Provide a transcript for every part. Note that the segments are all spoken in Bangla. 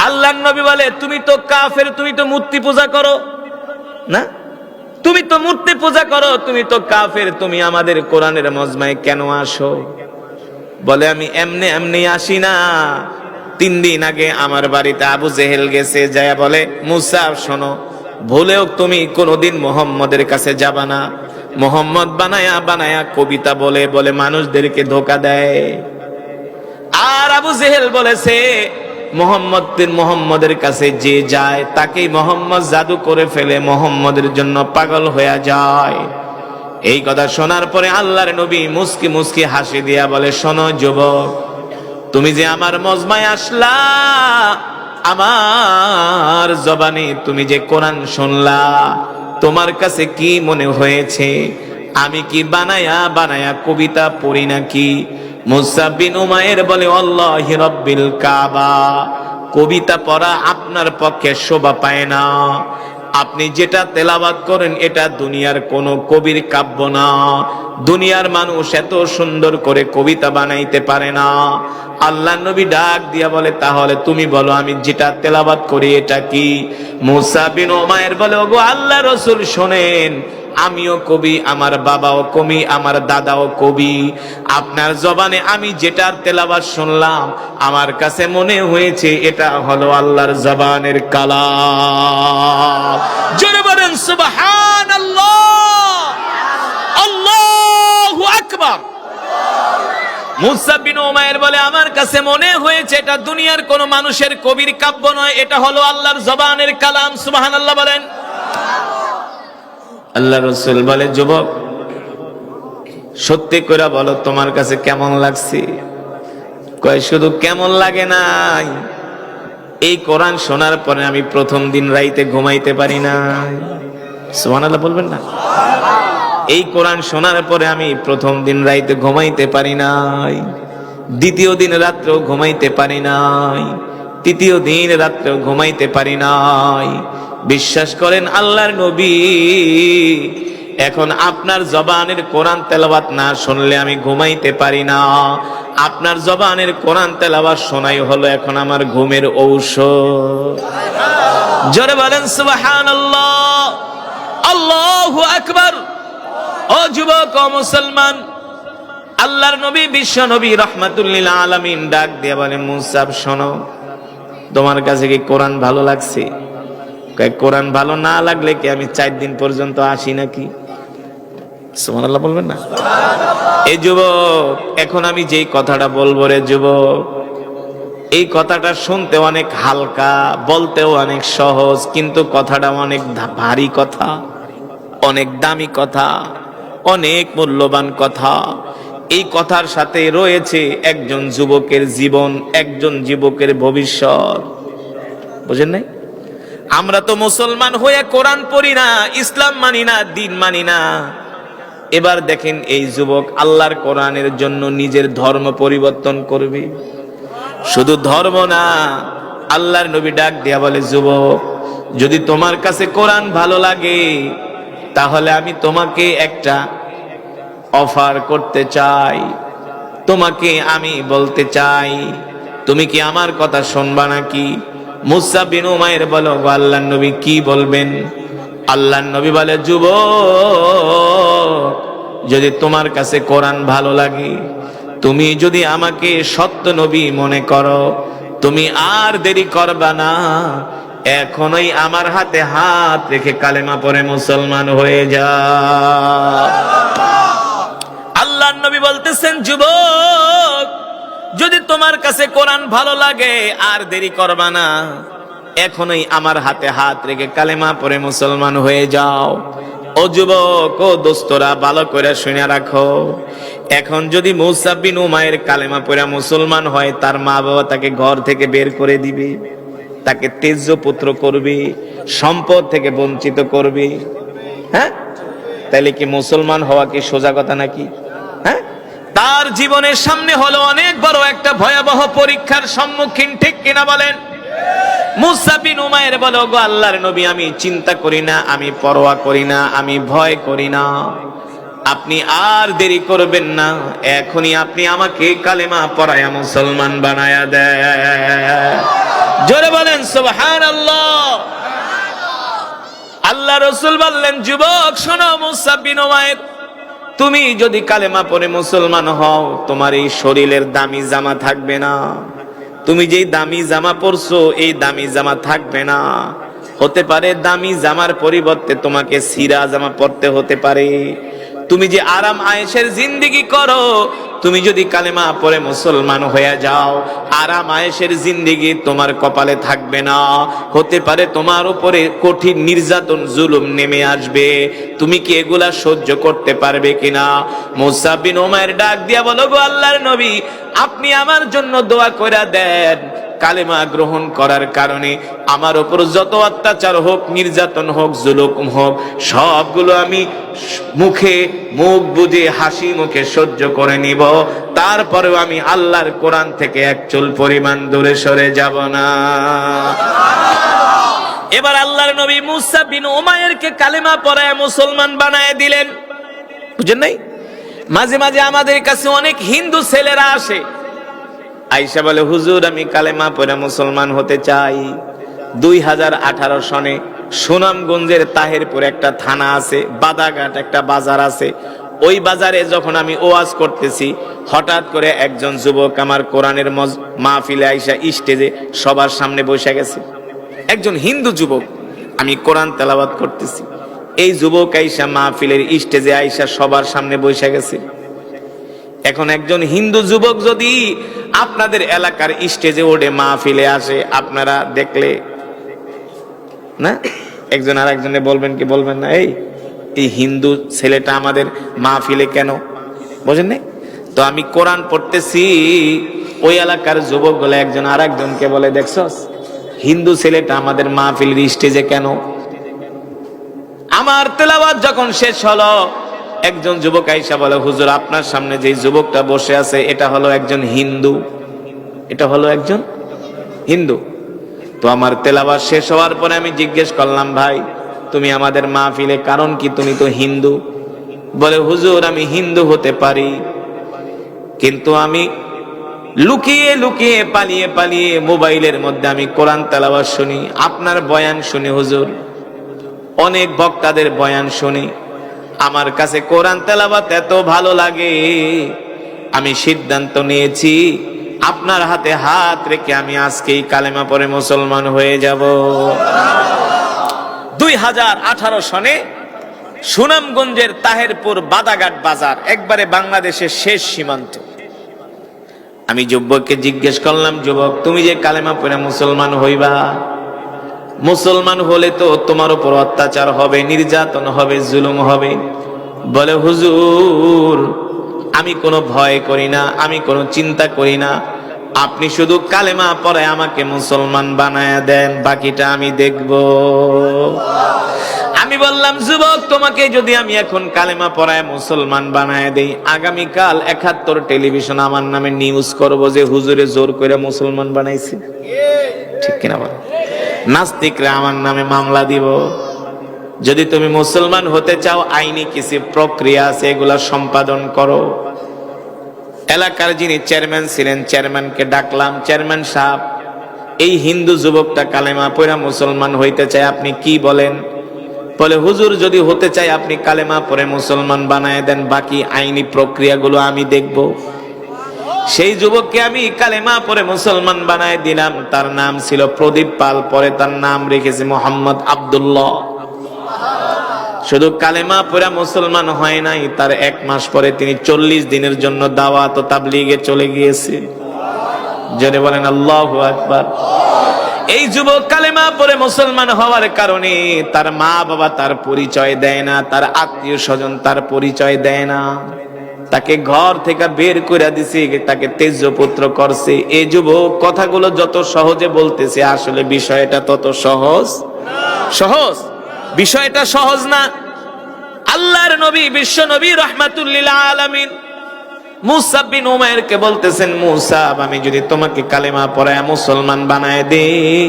আল্লাহর নবী বলে, তুমি তো কাফের, তুমি তো মূর্তি পূজা করো না, তুমি তো মূর্তি পূজা করো, তুমি তো কাফের, তুমি আমাদের কোরআনের মজমায় কেন আসো? বলে, আমি এমনি এমনি আসি না। 3 দিন আগে আমার বাড়িতে আবু জেহেল গেছে, যায় বলে, মুসা শোনো, ভুলেও তুমি কোনোদিন মুহাম্মদের কাছে যাবা না। মুহাম্মদ বানায়া বানায়া কবিতা বলে বলে মানুষদেরকে ধোঁকা দেয়। আর আবু জেহেল বলেছে, মুহাম্মদের কাছে যে যায় তাকেই মুহাম্মদ জাদু করে ফেলে, মুহাম্মদের জন্য পাগল হয়ে যায়। এই কথা শোনার পরে আল্লাহর নবী মুস্কি মুস্কি হাসি দিয়া বলে, শোনো যুবক, তুমি যে আমার মজমায় আসলা, আমার জবানে তুমি যে কোরআন শুনলা, তোমার কাছে কি মনে হয়েছে আমি কি বানায়া বানায়া কবিতা পড়ি নাকি? মুসা বিন উমাইর বলে, আল্লাহি রাব্বিল কাবা, কবিতা পড়া আপনার পক্ষে শোভা পায় না। আপনি যেটা তেলাওয়াত করেন এটা দুনিয়ার কোন কবির কাব্য না। দুনিয়ার মানুষ এত সুন্দর করে কবিতা বানাইতে পারে না। আল্লাহ নবী ডাক দিয়া বলে, তাহলে তুমি বলো আমি যেটা তেলাওয়াত করি এটা কি? মুসা বিন উমাইর বলে, ওগো আল্লাহ রাসূল শোনেন, আমিও কবি, আমার বাবাও কবি, আমার দাদাও কবি। আপনার জবানে আমি যেটার তেলাওয়াত শুনলাম, আমার কাছে মনে হয়েছে এটা হলো আল্লাহর জবানের কালাম। জোরে বলেন সুবহানাল্লাহ, আল্লাহু আকবার। মুসা বিন উমাইর বলে, আমার কাছে মনে হয়েছে এটা দুনিয়ার কোন মানুষের কবির কাব্য নয়, এটা হলো আল্লাহর জবানের কালাম। সুবহানাল্লাহ বলেন। আল্লাহ রাসূল বলে, যুবক সত্যি করে বলো তোমার কাছে কেমন লাগছে? কয়, শুধু কেমন লাগে নাই, এই কোরআন শোনার পরে আমি প্রথম দিন রাইতে ঘুমাইতে পারি নাই। সুবহানাল্লাহ বলবেন না? এই কোরআন শোনার পরে আমি প্রথম দিন রাইতে ঘুমাইতে পারি নাই, দ্বিতীয় দিন রাত্রেও ঘুমাইতে পারি নাই, তৃতীয় দিন রাত্রেও ঘুমাইতে পারি নাই। বিশ্বাস করেন আল্লাহর নবী, এখন আপনার জবানের কোরআন তেলাওয়াত না শুনলে আমি ঘুমাইতে পারি না। আপনার জবানের কোরআন তেলাওয়াত শোনাই হলো এখন আমার ঘুমের ঔষধ। জোরে বলেন সুবহানাল্লাহ, আল্লাহু আকবার। ও যুবক, ও মুসলমান, আল্লাহর নবী বিশ্ব নবী রাহমাতুল লিল আলামিন ডাক দিয়ে বলে, মুসা শোনো, তোমার কাছে কি কোরআন ভালো লাগছে? কোরআন ভালো না লাগলে কি আমি 4 দিন পর্যন্ত আসি নাকি? সুবহানাল্লাহ বলবেন না? এই যুবক, এখন আমি যেই কথাটা বলবো রে যুবক, এই কথাটা শুনতে অনেক হালকা, বলতেও অনেক সহজ, কিন্তু কথাটা অনেক ভারী কথা, অনেক দামি কথা, অনেক মূল্যবান কথা। এই কথার সাথে রয়েছে একজন যুবকের জীবন, একজন যুবকের ভবিষ্যৎ। বুঝেন নাই? আমরা তো মুসলমান হয়ে কোরআন পড়ি না, ইসলাম মানি না, দিন মানি না। এবার দেখেন এই যুবক আল্লাহর কোরআনের জন্য নিজের ধর্ম পরিবর্তন করবে। শুধু ধর্ম না, আল্লাহর নবী ডাক দিয়া বলে, যুবক যদি তোমার কাছে কোরআন ভালো লাগে, তাহলে আমি তোমাকে একটা অফার করতে চাই, তোমাকে আমি বলতে চাই, তুমি কি আমার কথা শুনবা নাকি? মুসা বিন উমাইর বলো, আল্লাহর নবী কি বলবেন? আল্লাহর নবী বলে, যুবক যদি তোমার কাছে কোরআন ভালো লাগে, তুমি যদি আমাকে সত্য নবী মনে করো, তুমি আর দেরি করবা না, এখনই আমার হাতে হাত রেখে কালেমা পড়ে মুসলমান হয়ে যা। আল্লাহর নবী বলতেছেন, যুবক যদি তোমার কাছে কোরআন ভালো লাগে, আর দেরি করবা না, এখনই আমার হাতে হাত রেখে কালেমা পড়ে মুসলমান হয়ে যাও। ও যুবক, ও দোস্তরা, ভালো করে শুনে রাখো, এখন যদি মুসা বিন উমাইর কালেমা পড়ে মুসলমান হয়, তার মা বাবা তাকে ঘর থেকে বের করে দিবে, তাকে তেজ্য পুত্র করবে, সম্পদ থেকে বঞ্চিত করবে। হ্যাঁ, তাইলে কি মুসলমান হওয়া কি সোজা কথা নাকি? হ্যাঁ, তার জীবনের সামনে হলো অনেক বড় একটা ভয়াবহ পরীক্ষার সম্মুখীন, ঠিক কিনা বলেন? মুসা বিন উমাইর বলো, গো আল্লাহর নবী, আমি চিন্তা করি না, আমি পরোয়া করি না, আমি ভয় করি না, আপনি আর দেরি করবেন না, এখনই আপনি আমাকে কালেমা পড়ায়া মুসলমান বানায়া দেন। জোরে বলেন সুবহানাল্লাহ। আল্লাহ রাসূল বললেন, যুবক শোনো, মুসাব বিন উমাইর, তুমি যদি কালেমা পড়ে মুসলমান হও, তোমার এই শরীরের দামি জামা থাকবে না। তুমি যেই দামি জামা পরছো, এই দামি জামা থাকবে না। হতে পারে দামি জামার পরিবর্তে তোমাকে ছিঁড়া জামা পরতে হতে পারে। তুমি যে আরাম আয়েশের জিন্দেগি করো, তুমি যদি কালেমা পড়ে মুসলমান হয়ে যাও, আরাম আয়েশের জিন্দেগি তোমার কপালে থাকবে না। হতে পারে তোমার উপরে কঠিন নির্যাতন জুলুম নেমে আসবে। তুমি কি এগুলা সহ্য করতে পারবে কিনা? মুসা বিন উমাইর ডাক দিয়া বলো, গো আল্লাহর নবী, আপনি আমার জন্য দোয়া করে দেন, কালেমা গ্রহণ করার কারণে আমার উপর যত অত্যাচার হোক, নির্যাতন হোক, জুলুম হোক, সবগুলো আমি মুখ বুজে হাসি মুখে সহ্য করে নিব। তারপরেও আমি আল্লাহর কোরআন থেকে এক চুল পরিমাণ দূরে সরে যাব না। এবার আল্লাহর নবী মুসা বিন উমাইরকে কালেমা পড়ায় মুসলমান বানায় দিলেন। বুঝেন নাই? মাঝে মাঝে আমাদের কাছে অনেক হিন্দু ছেলেরা আসে, আয়েশা বলে, হুজুর আমি কালেমা পড়ে মুসলমান হতে চাই। 2018 সনে সুনামগঞ্জের তাহেরপুর একটা থানা আছে, বাদাঘাট একটা বাজার আছে, ওই বাজারে যখন আমি ওয়াজ করতেছি, হঠাৎ করে একজন যুবক আমার কোরআনের মাহফিলে আয়েশা স্টেজে সবার সামনে বসে গেছে। একজন হিন্দু যুবক, আমি কোরআন তেলাওয়াত করতেছি, এই যুবক আয়েশা মাহফিলের স্টেজে আয়েশা সবার সামনে বসে গেছে। এখন একজন হিন্দু যুবক যদি আপনাদের এলাকার স্টেজে ওঠে, মাহফিলে আসে, আপনারা দেখলে না একজন আর একজনে বলবেন কি বলবেন না, এই হিন্দু ছেলেটা আমাদের মাহফিলে কেন? বুঝেন নাই? তো আমি কোরআন পড়তেছি, ওই এলাকার যুবক বলে একজন আর একজনকে বলে, দেখছস হিন্দু ছেলেটা আমাদের মাহফিলের স্টেজে কেন? আমার তেলাওয়াত যখন শেষ হলো, একজন যুবক আয়েশা বলে, হুজুর আপনার সামনে যে যুবকটা বসে আছে, এটা হলো একজন হিন্দু, এটা হলো একজন হিন্দু। তো আমার তেলাওয়াত শেষ হওয়ার পরে আমি জিজ্ঞেস করলাম, ভাই তুমি আমাদের মাহফিলে কারণ কি? তুমি তো হিন্দু। বলে, হুজুর আমি হিন্দু হতে পারি, কিন্তু আমি লুকিয়ে লুকিয়ে পালিয়ে পালিয়ে মোবাইলের মধ্যে আমি কোরআন তেলাওয়াত শুনি, আপনার বয়ান শুনি হুজুর, অনেক বক্তাদের বয়ান শুনি। আমার কাছে কোরআন তেলাওয়াত এত ভালো লাগে, আমি সিদ্ধান্ত নিয়েছি আপনার হাতে হাত রেখে আমি আজকেই কালেমা পড়ে মুসলমান হয়ে যাব। 2018 সনে সুনামগঞ্জের তাহেরপুর বাদাঘাট বাজার, একবারে বাংলাদেশের শেষ সীমান্ত। আমি যুবককে জিজ্ঞেস করলাম, যুবক তুমি যে কালেমা পড়ে মুসলমান হইবা, মুসলমান হলে তো তোমার উপর অত্যাচার হবে, নির্যাতন হবে, জুলুম হবে। বলে, হুজুর আমি কোনো ভয় করি না, আমি কোনো চিন্তা করি না, আপনি শুধু কালেমা পড়ে আমাকে মুসলমান বানায়া দেন, বাকিটা আমি দেখব। আমি বললাম, যুবক তোমাকে যদি আমি এখন কালেমা পড়ায় মুসলমান বানায় দেই, আগামীকাল 71 টেলিভিশন আমার নামে নিউজ করব যে হুজুরে জোর করে মুসলমান বানাইছে। ঠিক কিনা বল? নাস্তিকরা আমার নামে মামলা দিব। যদি তুমি মুসলমান হতে চাও, আইনি কিছু প্রক্রিয়া আছে, এগুলা সম্পাদন করো। এলাকার যিনি চেয়ারম্যান ছিলেন, চেয়ারম্যানকে ডাকলাম, চেয়ারম্যান সাহেব এই হিন্দু যুবকটা কালেমা পড়া মুসলমান হইতে চায়, আপনি কি বলেন? বলে, হুজুর যদি হতে চাই আপনি কালেমা পড়ে মুসলমান বানায় দেন, বাকি আইনি প্রক্রিয়াগুলো আমি দেখব। সেই যুবককে আমি কালেমা পড়ে মুসলমান বানায় দিলাম। তার নাম ছিল প্রদীপ পাল, পরে তার নাম রেখেছে মোহাম্মদ আব্দুল্লাহ। শুধু কালেমা পড়া মুসলমান হয় নাই, তার 1 মাস পরে তিনি 40 দিনের জন্য দাওয়াত ও তাবলীগে চলে গিয়েছে। জোরে বলেন আল্লাহু আকবার। এই যুবক কালেমা পড়ে মুসলমান হওয়ার কারণে তার মা বাবা তার পরিচয় দেয় না, তার আত্মীয় স্বজন তার পরিচয় দেয় না, তাকে ঘর থেকে বের করে দিছে, তাকে তেজপুত্র করছে। এই যুবক কথাগুলো যত সহজে বলতেছে, আসলে বিষয়টা তত সহজ বিষয়টা সহজ না। আল্লাহর নবী, বিশ্ব নবী রাহমাতুল লিল আলামিন মুসা বিন উমাইরকে বলতেছেন, মুসা আমি যদি তোমাকে কালেমা পড়ায় মুসলমান বানায় দেই,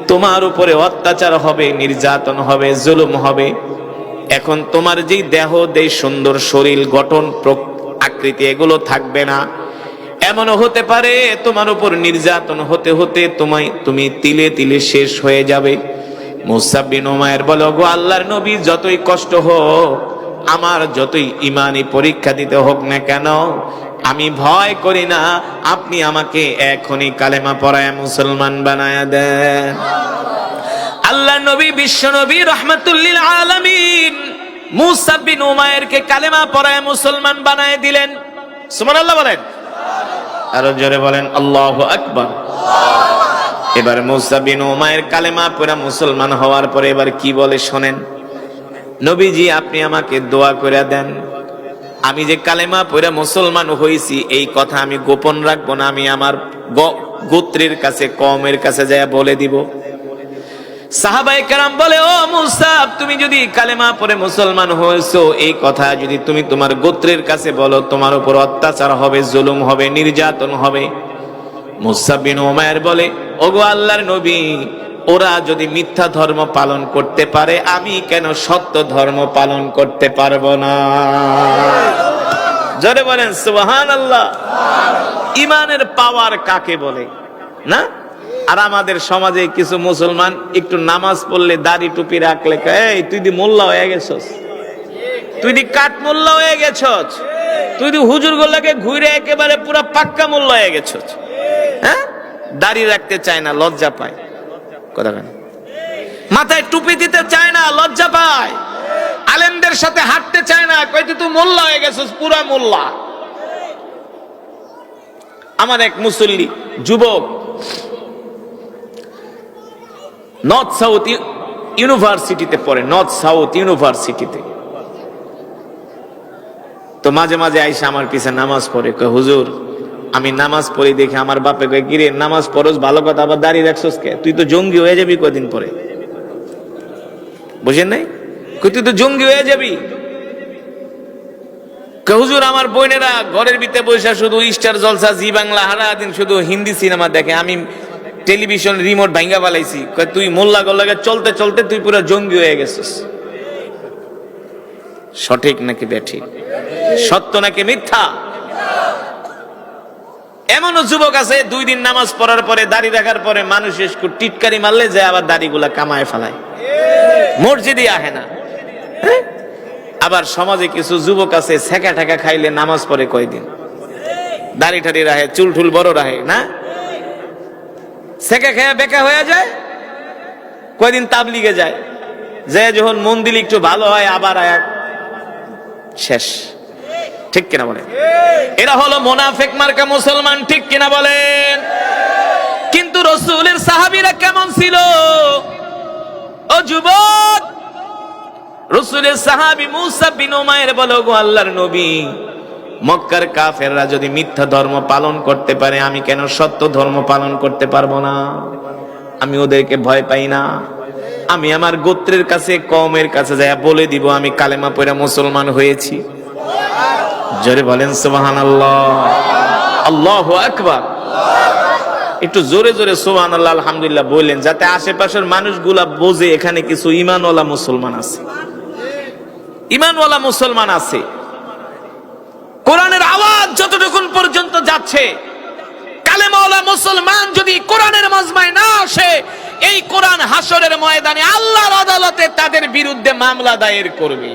তোমার উপরে অত্যাচার হবে, নির্যাতন হবে, জুলুম হবে। এখন তোমার যেই দেহ, দেহ সুন্দর শরীর গঠন আকৃতি, এগুলো থাকবে না। এর এমনও হতে পারে তোমার উপর নির্যাতন হতে হতে তুমি তিলে তিলে শেষ হয়ে যাবে। মুসাব বিন উমাইর বলে, ওগো আল্লাহর নবী, যতই কষ্ট হোক, আমার যতই ইমানি পরীক্ষা দিতে হোক না কেন, আমি ভয় করি না, আপনি আমাকে এখনই কালেমা পড়ায় মুসলমান বানায়া দেন। আল্লাহ নবী, বিশ্ব নবী, রাহমাতুল লিল আলামিন মুসাব বিন উমাইরকে কালেমা পড়ায় মুসলমান বানায় দিলেন। সুবহানাল্লাহ বলেন, আরো জোরে বলেন আল্লাহু আকবার। এবার মুসাব বিন উমাইর কালেমা পড়া মুসলমান হওয়ার পরে এবার কি বলে শোনেন। নবীজি, আপনি আমাকে দোয়া করে দেন, আমি যে কালেমা পড়া মুসলমান হয়েছি এই কথা আমি গোপন রাখবো না, আমি আমার গোত্রের কাছে, কওমের কাছে যায় বলে দিব। সাহাবায়ে কেরাম বলে, ও মুসাব, তুমি যদি কালেমা পড়ে মুসলমান হয়েছো, এই কথা যদি তুমি তোমার গোত্রের কাছে বলো, তোমার উপর অত্যাচার হবে, জুলুম হবে, নির্যাতন হবে। মুসাব বিন উমাইর বলে, ওগো আল্লাহর নবী, ওরা যদি মিথ্যা ধর্ম পালন করতে পারে, আমি কেন সত্য ধর্ম পালন করতে পারবো না? জোরে বলেন সুবহানাল্লাহ। ইমানের পাওয়ার কাকে বলে না? আর আমাদের সমাজে কিছু মুসলমান একটু নামাজ পড়লে, দাড়ি টুপি রাখলে, এই তুই দি মোল্লা হয়ে গেছস, তুই দি কাঠ মোল্লা হয়ে গেছস, তুই দি হুজুর গোল্লাকে ঘুরে একেবারে পুরা পাক্কা মোল্লা হয়ে গেছস। হ্যাঁ, দাড়ি রাখতে চায় না, লজ্জা পায়। কথা কেন? মাথায় টুপি দিতে চায় না, লজ্জা পায়। আলেমদের সাথে হাঁটতে চায় না, কই তুই মোল্লা হয়ে গেছস, পুরা মোল্লা। আমার এক মুসল্লি যুবক নর্থ সাউথ ইউনিভার্সিটিতে পড়ে, নর্থ সাউথ ইউনিভার্সিটিতে। তো মাঝে মাঝে আইসা আমার পিছে নামাজ পড়ে, কয় হুজুর, আমি নামাজ পড়ি দেখে আমার বাপে কয়, কিরে নামাজ পড়স ভালো কথা, আবার দাঁড়িয়ে রাখছস কে? তুই তো জঙ্গি হয়ে যাবি কদিন পরে। বুঝেন নাই? কই তুই তো জঙ্গি হয়ে যাবি। কয় হুজুর, আমার বোনেরা ঘরের ভিতরে বসে শুধু স্টার জলসা, জি বাংলা, হারা দিন শুধু হিন্দি সিনেমা দেখে, আমি টেলিভিশন রিমোট ভাঙ্গা বালাইছি। কয় তুই মোল্লা গোল্লাকে চলতে চলতে তুই পুরো জঙ্গি হয়ে গেছিস। সঠিক নাকি বেঠিক? সত্য নাকি মিথ্যা? এমনও যুবক আছে 2 দিন নামাজ পড়ার পরে, দাড়ি রাখার পরে মানুষ একটু টিটকারি মারলে যায় আবার দাড়িগুলা কামায় ফেলায়, মসজিদে আহে না। আবার সমাজে কিছু যুবক আছে ছেঁকা ঠেকা খাইলে নামাজ পড়ে কয়দিন, দাড়ি ঠাড়ি রাহে, চুল ঠুল বড় রাহে না, ছেঁকা খেয়ে বেকা হয়ে যায়, কয়দিন তাবলিগে যায়, যে যখন মন দিলে একটু ভালো হয় আবার আয়া শেষ। ঠিক কিনা বলেন? এরা হলো মুনাফিক মার্কা মুসলমান, ঠিক কিনা বলেন? কিন্তু রাসূলের সাহাবীরা কেমন ছিল? ও যুবক, রাসূলের সাহাবী মুসাব বিন উমাইর বলে, গো আল্লাহর নবী, মক্কার কাফেররা যদি মিথ্যা ধর্ম পালন করতে পারে, আমি কেন সত্য ধর্ম পালন করতে পারবো না? আমি ওদেরকে ভয় পাই না, আমি আমার গোত্রের কাছে, কওমের কাছে যায় বলে দিব আমি কালেমা পড়ে মুসলমান হয়েছি। জোরে বলেন সুবহানাল্লাহ, আল্লাহু আকবার। একটু জোরে জোরে সুবহানাল্লাহ, আলহামদুলিল্লাহ বললেন, যাতে আশেপাশের মানুষগুলা বোঝে এখানে কিছু ঈমানওয়ালা মুসলমান আছে, ঈমানওয়ালা মুসলমান আছে। কোরআনের আওয়াজ যতটুকুন পর্যন্ত যাচ্ছে, কালেমাওয়ালা মুসলমান যদি কোরআনের মাজমায় না আসে, এই কোরআন হাসরের ময়দানে আল্লাহর আদালতে তাদের বিরুদ্ধে মামলা দায়ের করবে।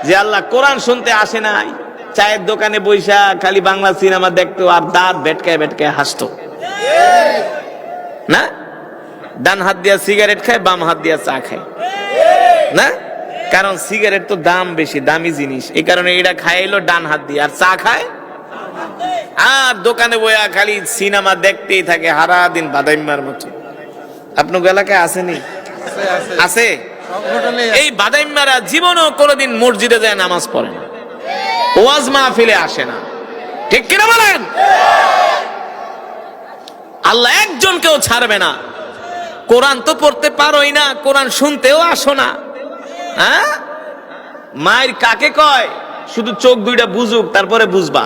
যে আল্লাহ কোরআন শুনতে আসে নাই, চায়ের দোকানে বৈশা খালি বাংলা সিনেমা দেখতো আর দাঁত বেটকায় বেটকায় হাসতো না, ডান হাত দিয়া সিগারেট খায়, বাম হাত দিয়া চা খায় না, কারণ সিগারেট তো দাম বেশি, দামি জিনিস, এই কারণে এটা খাইলো ডান হাত দিয়ে, আর চা খায়, আর দোকানে বইয়া খালি সিনেমা দেখতেই থাকে সারা দিন বাদাইম্মার মতো। আপনার এলাকায় আসেনি? আছে। এই বাদাইম্মারা জীবনও কোনোদিন মসজিদে যায় নামাজ পড়ে না, ওয়াজ মাহফিলে আসে না, ঠিক কিনা বলেন? আল্লাহ একজনকেও ছাড়বে না। কোরআন তো পড়তে পারোই না, কোরআন শুনতেও আসো না, হ্যাঁ? মায়ের কাকে কয়? শুধু চোখ দুইটা বুঝুক, তারপরে বুঝবা।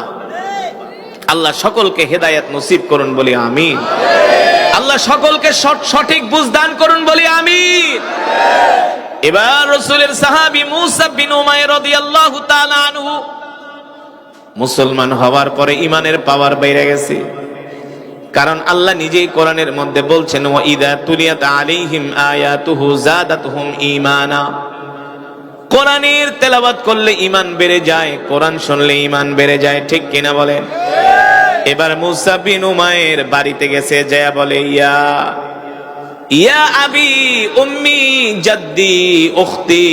আল্লাহ সকলকে হেদায়েত নসিব করুন বলি আমিন। আল্লাহ সকলকে সঠিক বুঝ দান করুন বলি আমিন। এবার রাসূলের সাহাবী মুসাব বিন উমাইর রাদিয়াল্লাহু তাআলা আনহু মুসলমান হওয়ার পরে ইমানের পাওয়ার বেড়ে গেছে। কারণ আল্লাহ নিজেই কোরআনের মধ্যে বলছেন, ওয়া ইযা তুলিয়াত আলাইহিম আয়াতুহু যাদাতুহুম ঈমানা। কোরআনের তেলাওয়াত করলে ঈমান বেড়ে যায়, কোরআন শুনলে ঈমান বেড়ে যায়, ঠিক কিনা বলেন? এবার মুসা বিন উমাইর বাড়িতে গেছে, যায় বলে, ইয়া আবি উম্মি জাদ্দি উখতি